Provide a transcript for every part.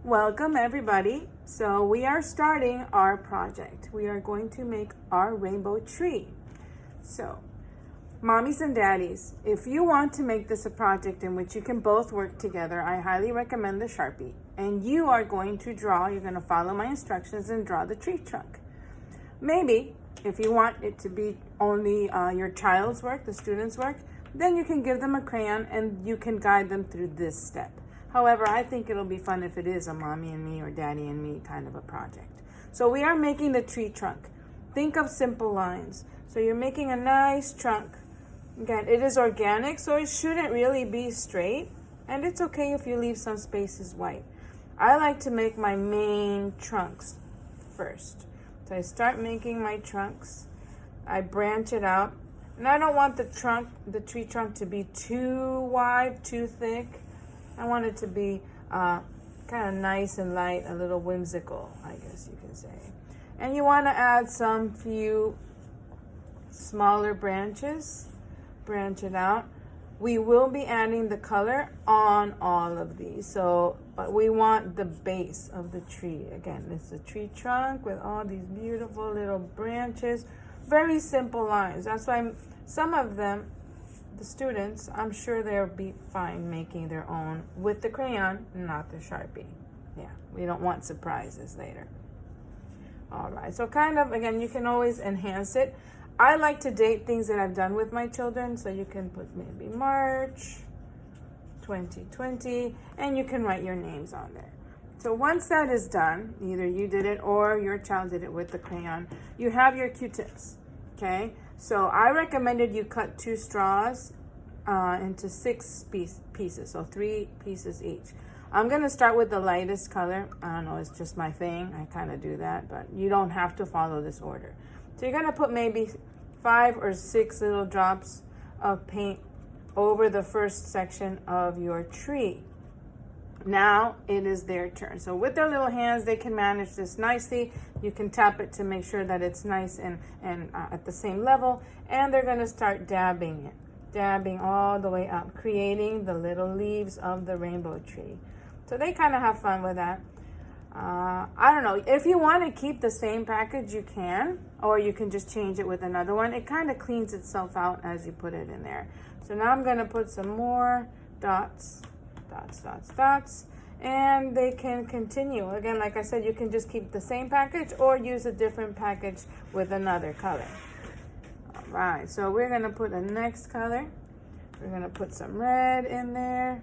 Welcome everybody. So we are starting our project. We are going to make our rainbow tree. So mommies and daddies, if you want to make this a project in which you can both work together, I highly recommend the Sharpie. And you are going to draw, you're going to follow my instructions and draw the tree trunk. Maybe if you want it to be only your child's work, the student's work, then you can give them a crayon and you can guide them through this step. However, I think it'll be fun if it is a mommy and me or daddy and me kind of a project. So we are making the tree trunk. Think of simple lines. So you're making a nice trunk. Again, it is organic, so it shouldn't really be straight. And it's okay if you leave some spaces white. I like to make my main trunks first. So I start making my trunks. I branch it out. And I don't want the tree trunk to be too wide, too thick. I want it to be kind of nice and light, a little whimsical, I guess you can say. And you want to add some few smaller branches. Branch it out. We will be adding the color on all of these. But we want the base of the tree. Again, it's a tree trunk with all these beautiful little branches. Very simple lines. That's why some of them, the students, I'm sure they'll be fine making their own with the crayon, not the Sharpie. Yeah, we don't want surprises later. All right, so kind of, again, you can always enhance it. I like to date things that I've done with my children, so you can put maybe March 2020, and you can write your names on there. So once that is done, either you did it or your child did it with the crayon, you have your Q-tips, okay? So I recommended you cut 2 straws into 6 pieces, so 3 pieces each. I'm gonna start with the lightest color. I don't know, it's just my thing. I kind of do that, but you don't have to follow this order. So you're gonna put maybe 5 or 6 little drops of paint over the first section of your tree. Now it is their turn. So with their little hands, they can manage this nicely. You can tap it to make sure that it's nice and at the same level. And they're going to start dabbing it, dabbing all the way up, creating the little leaves of the rainbow tree. So they kind of have fun with that. I don't know. If you want to keep the same package, you can, or you can just change it with another one. It kind of cleans itself out as you put it in there. So now I'm going to put some more dots. Dots, and they can continue. Again, like I said, you can just keep the same package or use a different package with another color. All right, so we're gonna put a next color. We're gonna put some red in there.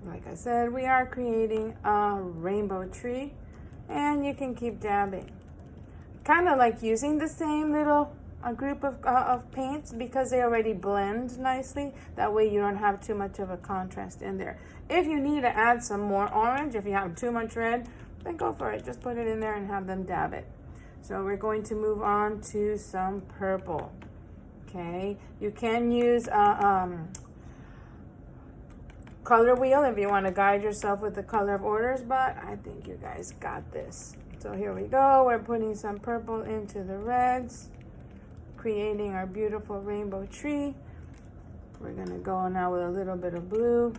Like I said, we are creating a rainbow tree, and you can keep dabbing. Kind of like using the same little a group of paints because they already blend nicely. That way you don't have too much of a contrast in there. If you need to add some more orange, if you have too much red, then go for it. Just put it in there and have them dab it. So we're going to move on to some purple. Okay, you can use color wheel if you want to guide yourself with the color of orders, but I think you guys got this. So here we go. We're putting some purple into the reds, creating our beautiful rainbow tree. We're gonna go now with a little bit of blue.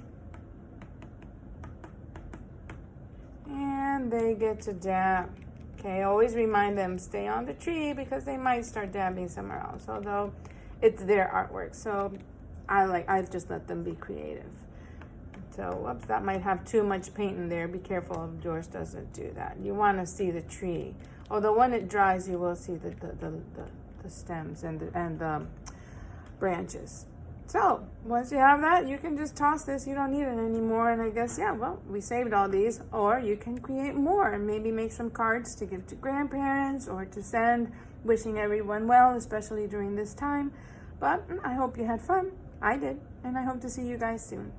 And they get to dab. Okay, always remind them, stay on the tree because they might start dabbing somewhere else, although it's their artwork. So I just let them be creative. So, whoops, that might have too much paint in there. Be careful if yours doesn't do that. You wanna see the tree. Although when it dries, you will see the stems and the branches. So once you have that, you can just toss this. You don't need it anymore. And I guess, yeah, well, we saved all these. Or you can create more and maybe make some cards to give to grandparents or to send, wishing everyone well, especially during this time. But I hope you had fun. I did. And I hope to see you guys soon.